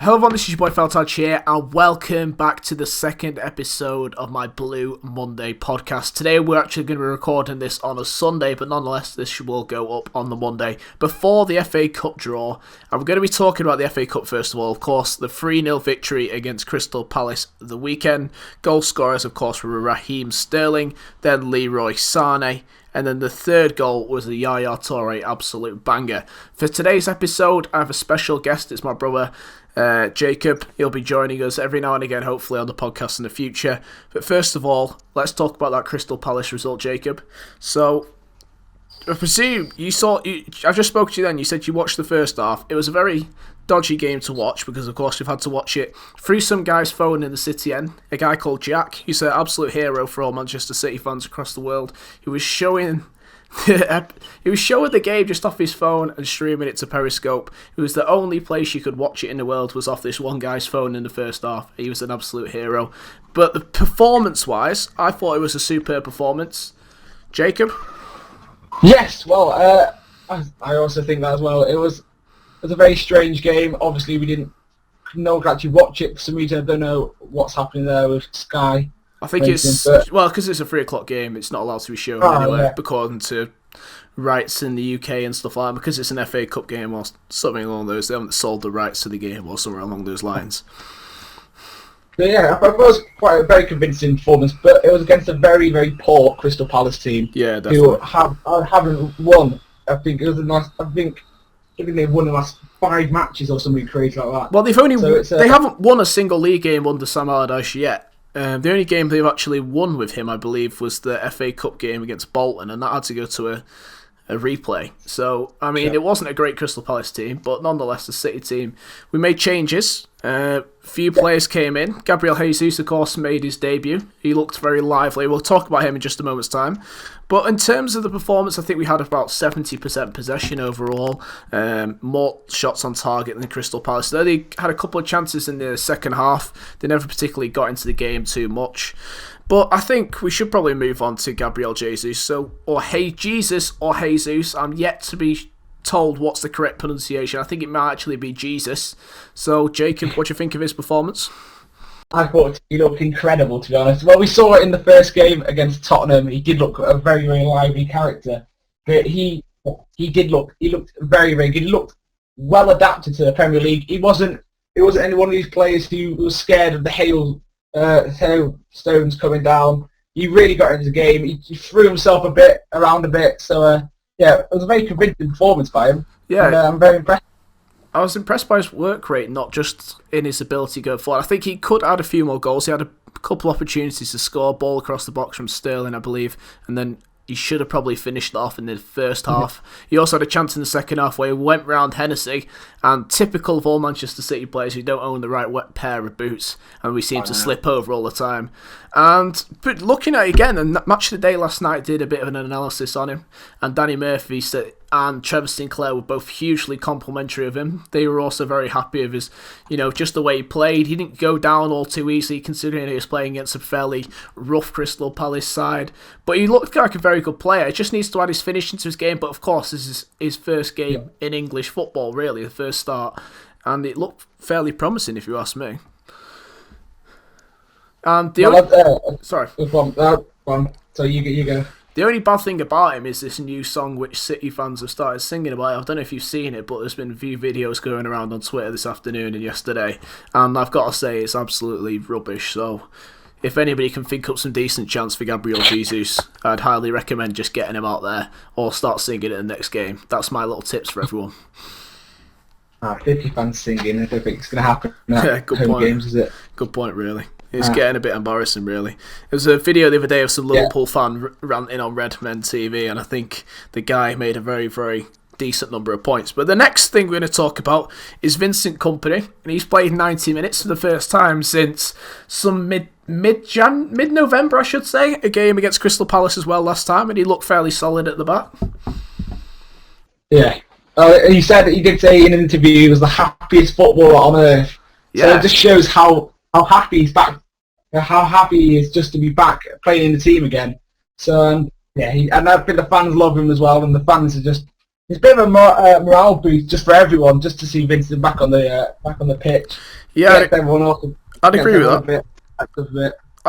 Hello everyone, this is your boy Feltouch here, and welcome back to the second episode of my Blue Monday podcast. Today we're actually going to be recording this on a Sunday, but nonetheless this will go up on the Monday before the FA Cup draw. And we're going to be talking about the FA Cup first of all. Of course, the 3-0 victory against Crystal Palace the weekend. Goal scorers, of course, were Raheem Sterling, then Leroy Sané. And then the third goal was the Yaya Toure absolute banger. For today's episode, I have a special guest. It's my brother, Jacob. He'll be joining us every now and again, hopefully, on the podcast in the future. But first of all, let's talk about that Crystal Palace result, Jacob. So, I presume I just spoke to you then. You said you watched the first half. It was a very dodgy game to watch because, of course, we've had to watch it through some guy's phone in the City end. A guy called Jack, who's an absolute hero for all Manchester City fans across the world. He was showing the game just off his phone and streaming it to Periscope. It was the only place you could watch it in the world was off this one guy's phone in the first half. He was an absolute hero. But the performance-wise, I thought it was a superb performance. Jacob? Yes, well, I also think that as well. It was a very strange game. Obviously, we didn't know to actually watch it for some reason. I don't know what's happening there with Sky. I think because it's a 3 o'clock game, it's not allowed to be shown anywhere, according to rights in the UK and stuff like that. Because it's an FA Cup game or something along those, they haven't sold the rights to the game or somewhere along those lines. But yeah, it was quite a very convincing performance, but it was against a very, very poor Crystal Palace team. Yeah, definitely. Who haven't won. I think they've won the last 5 matches or something crazy like that. Well, they haven't won a single league game under Sam Allardyce yet. The only game they've actually won with him, I believe, was the FA Cup game against Bolton, and that had to go to a replay. So, I mean, It wasn't a great Crystal Palace team, but nonetheless, the City team, we made changes. Few players came in. Gabriel Jesus, of course, made his debut. He looked very lively. We'll talk about him in just a moment's time. But in terms of the performance, I think we had about 70% possession overall. More shots on target than Crystal Palace. Though they had a couple of chances in the second half, they never particularly got into the game too much. But I think we should probably move on to Gabriel Jesus. Or Jesus. I'm yet to be told what's the correct pronunciation. I think it might actually be Jesus. So, Jacob, what do you think of his performance? I thought he looked incredible, to be honest. Well, we saw it in the first game against Tottenham. He did look a very, very lively character. But he looked very, very good. He looked well adapted to the Premier League. He wasn't any one of these players who was scared of the hailstones coming down. He really got into the game. He threw himself around a bit. So, it was a very convincing performance by him. Yeah, and, I'm very impressed. I was impressed by his work rate, not just in his ability to go forward. I think he could add a few more goals. He had a couple of opportunities to score, ball across the box from Sterling, I believe, and then he should have probably finished it off in the first half. He also had a chance in the second half where he went round Hennessy, and typical of all Manchester City players who don't own the right wet pair of boots, and we seem to slip over all the time. But looking at it again, and Match of the Day last night did a bit of an analysis on him, and Danny Murphy and Trevor Sinclair were both hugely complimentary of him. They were also very happy of his, just the way he played. He didn't go down all too easily considering he was playing against a fairly rough Crystal Palace side. But he looked like a very good player. He just needs to add his finish into his game. But of course, this is his first game in English football, really, the first start. And it looked fairly promising, if you ask me. And sorry. So you go. The only bad thing about him is this new song which City fans have started singing about. I don't know if you've seen it, but there's been a few videos going around on Twitter this afternoon and yesterday. And I've got to say, it's absolutely rubbish. So, if anybody can think up some decent chance for Gabriel Jesus, I'd highly recommend just getting him out there or start singing it in the next game. That's my little tips for everyone. 50 fans singing, I don't think it's going to happen. Good home point. Games, is it? Good point, really. It's getting a bit embarrassing, really. There was a video the other day of some Liverpool fan ranting on Redmen TV, and I think the guy made a very, very decent number of points. But the next thing we're going to talk about is Vincent Kompany, and he's played 90 minutes for the first time since some mid-November, I should say, a game against Crystal Palace as well last time, and he looked fairly solid at the back. Yeah. He did say in an interview he was the happiest footballer on earth. Yeah. So it just shows how happy he's back. How happy he is just to be back playing in the team again. So and I think the fans love him as well, and the fans are just It's a bit of a morale boost just for everyone, just to see Vincent back on the pitch. Yeah, everyone else. I'd agree with that. I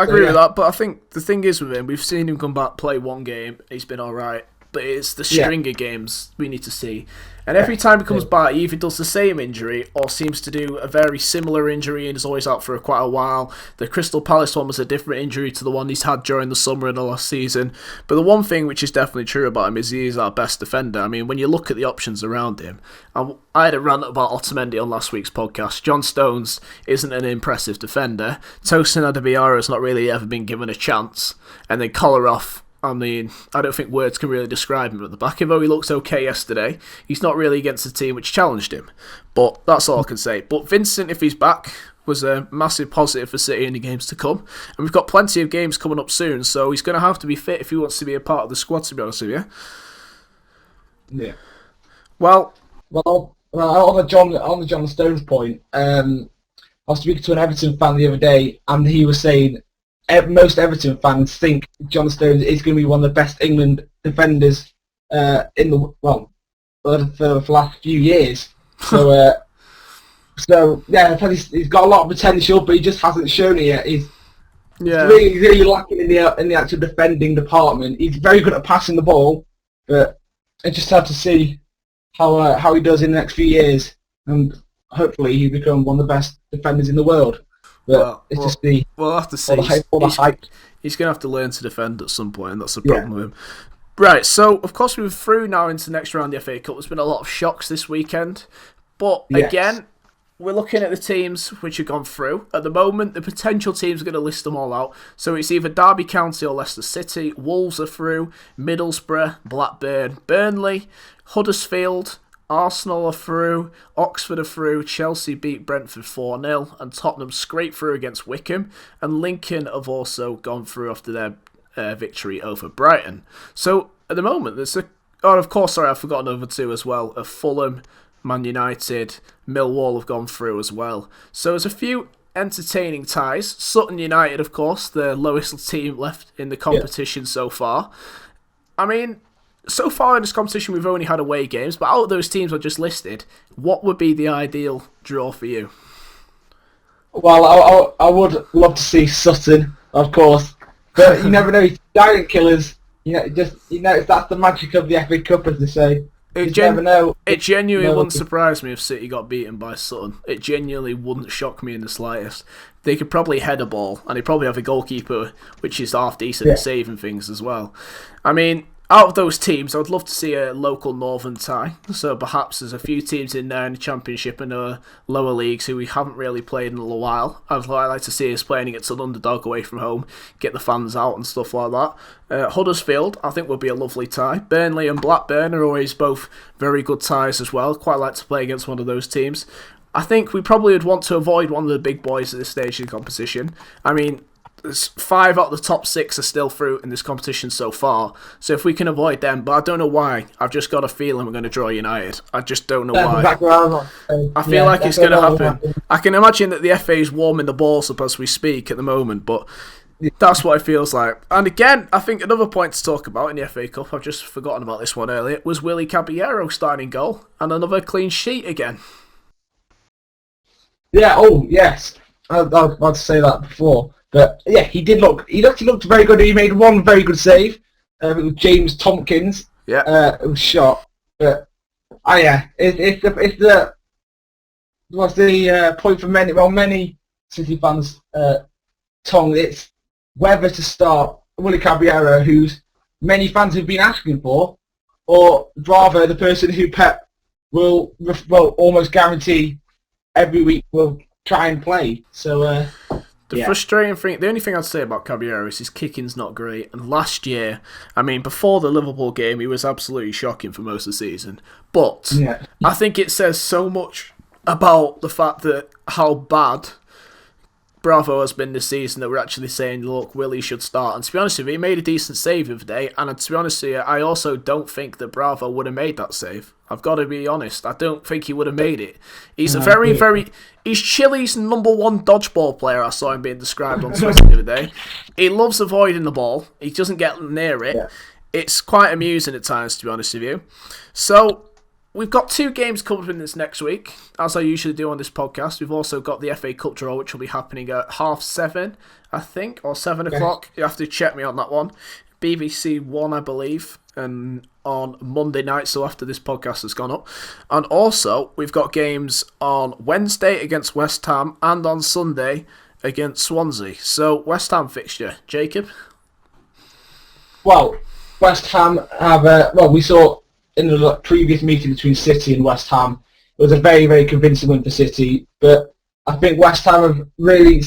agree yeah. with that, but I think the thing is with him, we've seen him come back, play one game, he's been alright, but it's the string of games we need to see. And every time he comes back, he either does the same injury or seems to do a very similar injury and is always out for quite a while. The Crystal Palace one was a different injury to the one he's had during the summer and the last season. But the one thing which is definitely true about him is he is our best defender. I mean, when you look at the options around him, I had a rant about Otamendi on last week's podcast. John Stones isn't an impressive defender. Tosin Adebayo's not really ever been given a chance. And then Kolarov, I mean, I don't think words can really describe him at the back. Although he looked okay yesterday, he's not really against a team which challenged him. But that's all I can say. But Vincent, if he's back, was a massive positive for City in the games to come. And we've got plenty of games coming up soon, so he's going to have to be fit if he wants to be a part of the squad, to be honest with you. Yeah. Well, on the John Stones point, I was speaking to an Everton fan the other day, and he was saying most Everton fans think John Stones is going to be one of the best England defenders for the last few years. So, I think he's got a lot of potential, but he just hasn't shown it yet. He's really lacking in the actual defending department. He's very good at passing the ball, but I just have to see how he does in the next few years, and hopefully he become one of the best defenders in the world. But we'll have to see. He's going to have to learn to defend at some point, and that's the problem with him. Right, so of course we're through now into the next round of the FA Cup. There's been a lot of shocks this weekend, but again, we're looking at the teams which have gone through. At the moment, the potential teams are going to list them all out. So it's either Derby County or Leicester City. Wolves are through, Middlesbrough, Blackburn, Burnley, Huddersfield, Arsenal are through, Oxford are through, Chelsea beat Brentford 4-0, and Tottenham scraped through against Wickham, and Lincoln have also gone through after their victory over Brighton. So at the moment, I've forgotten over two as well, of Fulham, Man United, Millwall have gone through as well. So there's a few entertaining ties. Sutton United, of course, the lowest team left in the competition so far. I mean, so far in this competition, we've only had away games, but out of those teams I just listed, what would be the ideal draw for you? Well, I would love to see Sutton, of course, but you never know. Giant killers, that's the magic of the FA Cup, as they say. You never know. It genuinely wouldn't surprise me if City got beaten by Sutton. It genuinely wouldn't shock me in the slightest. They could probably head a ball, and they probably have a goalkeeper which is half decent at saving things as well. I mean, out of those teams, I would love to see a local northern tie. So perhaps there's a few teams in there in the Championship and lower leagues who we haven't really played in a little while. I'd like to see us playing against an underdog away from home, get the fans out and stuff like that. Huddersfield, I think, would be a lovely tie. Burnley and Blackburn are always both very good ties as well. Quite like to play against one of those teams. I think we probably would want to avoid one of the big boys at this stage of the competition. I mean, 5 out of the top 6 are still through in this competition so far. So if we can avoid them, but I don't know why. I've just got a feeling we're going to draw United. I just don't know why. I feel like it's going to happen. I can imagine that the FA is warming the balls up as we speak at the moment, but that's what it feels like. And again, I think another point to talk about in the FA Cup, I've just forgotten about this one earlier, was Willy Caballero starting goal and another clean sheet again. Yeah, yes. I was about to say that before. But yeah, he looked very good. He made one very good save. It was James Tompkins. Yeah. It was shot. But it's the point for many City fans' tongue. It's whether to start Willy Caballero, who's many fans have been asking for, or rather the person who Pep will almost guarantee every week will try and play. So. The frustrating thing, the only thing I'd say about Caballero is his kicking's not great. And last year, I mean, before the Liverpool game, he was absolutely shocking for most of the season. But I think it says so much about the fact that how bad Bravo has been this season that we're actually saying, look, Willie should start. And to be honest with you, he made a decent save the other day. And to be honest with you, I also don't think that Bravo would have made that save. I've got to be honest. I don't think he would have made it. He's he's Chile's #1 dodgeball player. I saw him being described on Twitter the other day. He loves avoiding the ball. He doesn't get near it. It's quite amusing at times, to be honest with you. So, we've got 2 games coming in this next week, as I usually do on this podcast. We've also got the FA Cup draw, which will be happening at 7:30, I think, or 7 o'clock. You have to check me on that one. BBC One, I believe, and on Monday night, so after this podcast has gone up. And also, we've got games on Wednesday against West Ham and on Sunday against Swansea. So, West Ham fixture. Jacob? Well, West Ham have, we saw in the previous meeting between City and West Ham, it was a very, very convincing win for City, but I think West Ham have really,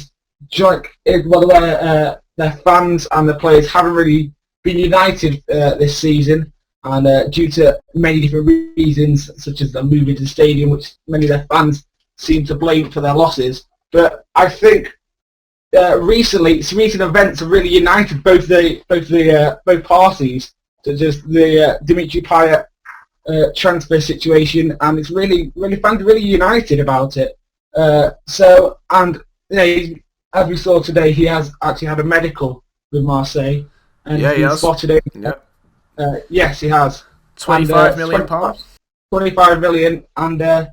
their fans and the players haven't really been united this season, and due to many different reasons, such as the moving to the stadium, which many of their fans seem to blame for their losses. But I think recent events have really united both parties, such as the Dimitri Payet transfer situation, and it's really fans are really united about it. As we saw today, he has actually had a medical with Marseille, and he has spotted it. Yep. Yes, he has. £25 million. 25 million, and I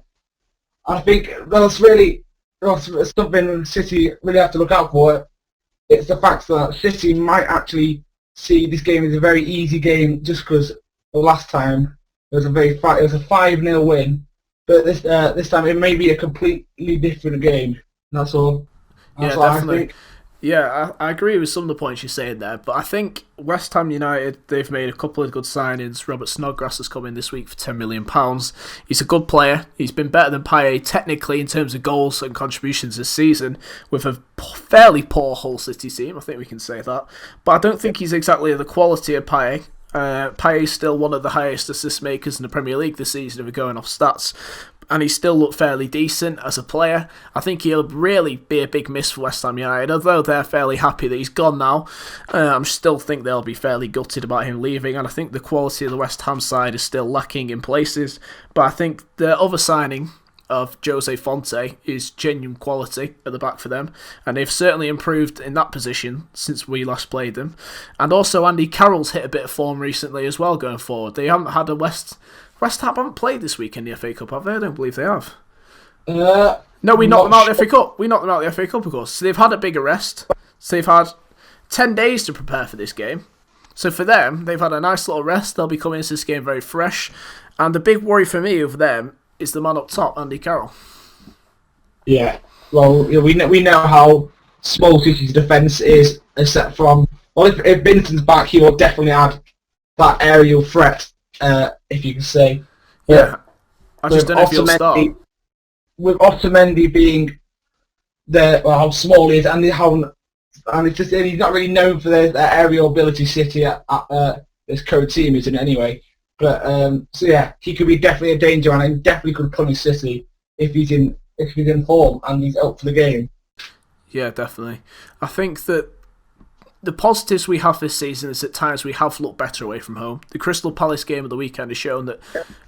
think that's really something City really have to look out for. It's the fact that City might actually see this game as a very easy game, just because the last time it was a 5-0 win, but this time it may be a completely different game. That's all. That's what definitely. I think. Yeah, I agree with some of the points you're saying there, but I think West Ham United, they've made a couple of good signings. Robert Snodgrass has come in this week for £10 million. He's a good player. He's been better than Payet technically in terms of goals and contributions this season, with a fairly poor Hull City team, I think we can say that. But I don't think he's exactly the quality of Payet. Payet is still one of the highest assist makers in the Premier League this season if we're going off stats, and he still looked fairly decent as a player. I think he'll really be a big miss for West Ham United, although they're fairly happy that he's gone now. I still think they'll be fairly gutted about him leaving, and I think the quality of the West Ham side is still lacking in places, but I think the other signing of Jose Fonte is genuine quality at the back for them, and they've certainly improved in that position since we last played them. And also Andy Carroll's hit a bit of form recently as well going forward. They haven't had West Ham haven't played this week in the FA Cup, have they? I don't believe they have. No, we knocked them out of the FA Cup. We knocked them out of the FA Cup, of course. So they've had a bigger rest. So they've had 10 days to prepare for this game. So for them, they've had a nice little rest. They'll be coming into this game very fresh. And the big worry for me of them is the man up top, Andy Carroll. Yeah. Well, we know how small City's defence is, except from... Well, if Vincent's back, he will definitely add that aerial threat, if you can say. Yeah. I just don't know if he'll start. With Otamendi being how small he is, and it's just he's not really known for their aerial ability. City at this current team isn't anyway. But he could be definitely a danger, and he definitely could punish City if he's in form and he's up for the game. Yeah, definitely. I think that the positives we have this season is at times we have looked better away from home. The Crystal Palace game of the weekend has shown that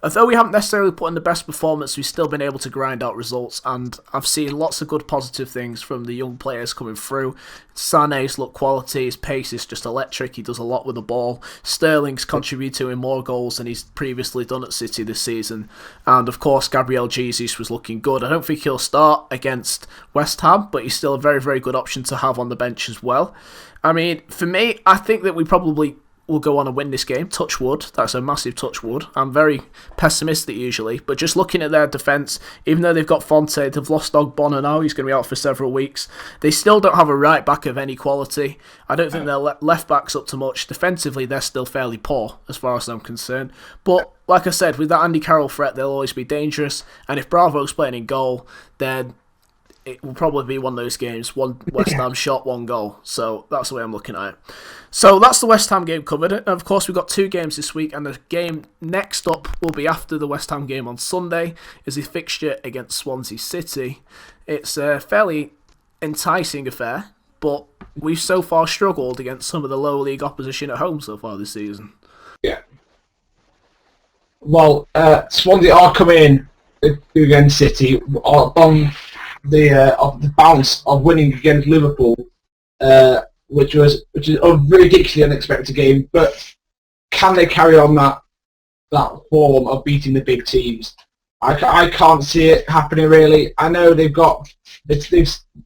although we haven't necessarily put in the best performance, we've still been able to grind out results, and I've seen lots of good positive things from the young players coming through. Sané's look quality, his pace is just electric, he does a lot with the ball. Sterling's contributing more goals than he's previously done at City this season, and of course Gabriel Jesus was looking good. I don't think he'll start against West Ham, but he's still a very, very good option to have on the bench as well. I mean, for me, I think that we probably will go on and win this game. Touch wood. That's a massive touch wood. I'm very pessimistic usually, but just looking at their defence, even though they've got Fonte, they've lost Ogbonna now, he's going to be out for several weeks. They still don't have a right back of any quality. I don't think their left back's up to much. Defensively, they're still fairly poor, as far as I'm concerned. But, like I said, with that Andy Carroll threat, they'll always be dangerous, and if Bravo's playing in goal, then it will probably be one of those games, one West Ham shot, one goal. So that's the way I'm looking at it. So that's the West Ham game covered. And of course, we've got 2 games this week, and the game next up will be after the West Ham game on Sunday, is a fixture against Swansea City. It's a fairly enticing affair, but we've so far struggled against some of the lower league opposition at home so far this season. Yeah. Well, Swansea are coming in against City on the bounce of winning against Liverpool, which is a ridiculously unexpected game. But can they carry on that form of beating the big teams? I can't see it happening really. I know they've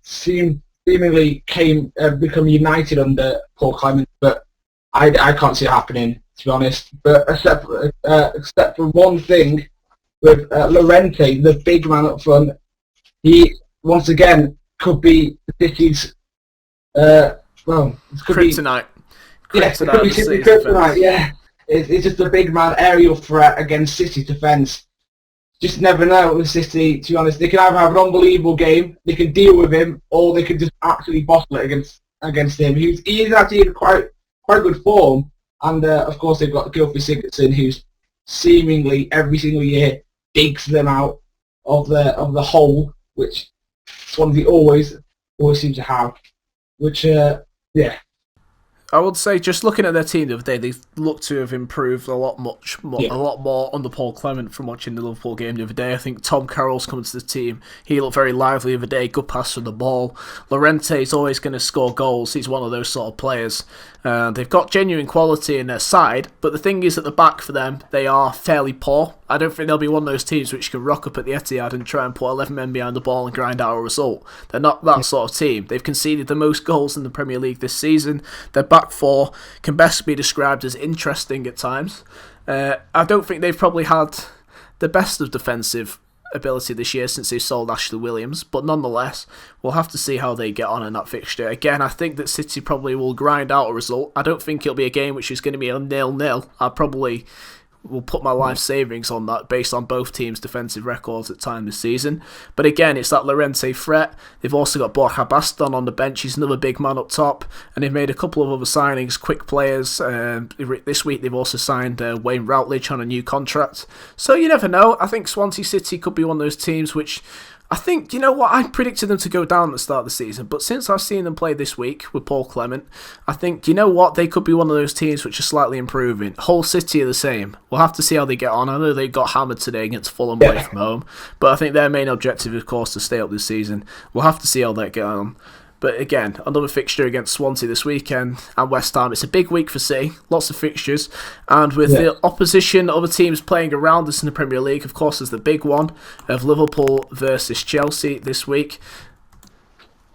seemingly become united under Paul Clement, but I can't see it happening, to be honest. But except for one thing, with Llorente, the big man up front, he once again could be City's kryptonite. Kryptonite. Yeah, it's just a big man aerial threat against City defence. Just never know with City, to be honest. They can either have an unbelievable game, they can deal with him, or they can just absolutely bottle it against him. He is actually in quite good form, and of course they've got Gylfi Sigurdsson, who's seemingly every single year digs them out of the hole, which Swansea always seem to have. Which I would say, just looking at their team the other day, they look to have improved a lot more under Paul Clement from watching the Liverpool game the other day. I think Tom Carroll's coming to the team. He looked very lively the other day, good pass from the ball. Llorente is always going to score goals. He's one of those sort of players. They've got genuine quality in their side, but the thing is, at the back for them, they are fairly poor. I don't think they'll be one of those teams which can rock up at the Etihad and try and put 11 men behind the ball and grind out a result. They're not that sort of team. They've conceded the most goals in the Premier League this season. Their back four can best be described as interesting at times. I don't think they've probably had the best of defensive ability this year since they sold Ashley Williams, but nonetheless, we'll have to see how they get on in that fixture. Again, I think that City probably will grind out a result. I don't think it'll be a game which is going to be a 0-0. I probably will put my life savings on that based on both teams' defensive records at time this season. But again, it's that Llorente threat. They've also got Borja Baston on the bench. He's another big man up top. And they've made a couple of other signings, quick players. This week they've also signed Wayne Routledge on a new contract. So you never know. I think Swansea City could be one of those teams which, I think, you know what, I predicted them to go down at the start of the season, but since I've seen them play this week with Paul Clement, I think, you know what, they could be one of those teams which are slightly improving. Hull City are the same. We'll have to see how they get on. I know they got hammered today against Fulham away from home, but I think their main objective, of course, to stay up this season. We'll have to see how they get on. But again, another fixture against Swansea this weekend and West Ham. It's a big week for City, lots of fixtures. And with the opposition, other teams playing around us in the Premier League, of course, there's the big one of Liverpool versus Chelsea this week.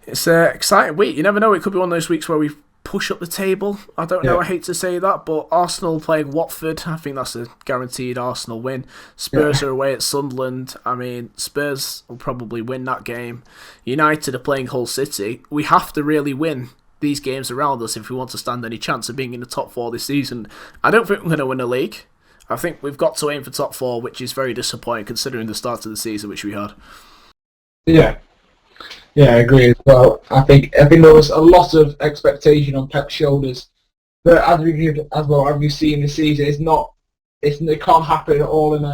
It's an exciting week. You never know, it could be one of those weeks where we push up the table. I don't know, I hate to say that, but Arsenal playing Watford, I think that's a guaranteed Arsenal win. Spurs are away at Sunderland. I mean, Spurs will probably win that game. United are playing Hull City. We have to really win these games around us if we want to stand any chance of being in the top four this season. I don't think we're going to win the league. I think we've got to aim for top four, which is very disappointing considering the start of the season which we had. Yeah, I agree as well. I think there was a lot of expectation on Pep's shoulders, but as we've seen this season, it can't happen all in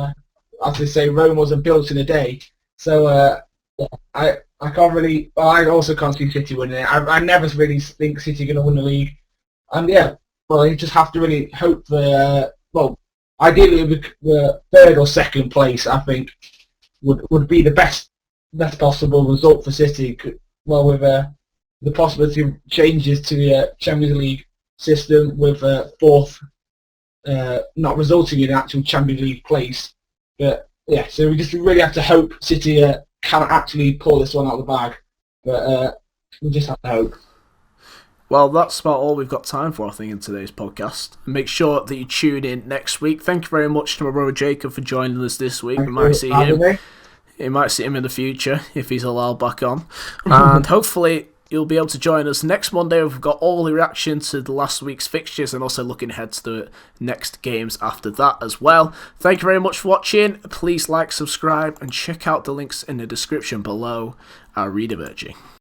as they say, Rome wasn't built in a day. So I can't really. Well, I also can't see City winning it. I never really think City are going to win the league, and you just have to really hope for. Ideally, the third or second place, I think, would be the best possible result for City. Well, with the possibility of changes to the Champions League system, with fourth not resulting in an actual Champions League place. But so we just really have to hope City can actually pull this one out of the bag. But we just have to hope. Well, that's about all we've got time for, I think, in today's podcast. Make sure that you tune in next week. Thank you very much to my brother Jacob for joining us this week. We might see him. You might see him in the future if he's allowed back on. And hopefully you'll be able to join us next Monday. We've got all the reaction to the last week's fixtures and also looking ahead to the next games after that as well. Thank you very much for watching. Please like, subscribe, and check out the links in the description below. Arrivederci.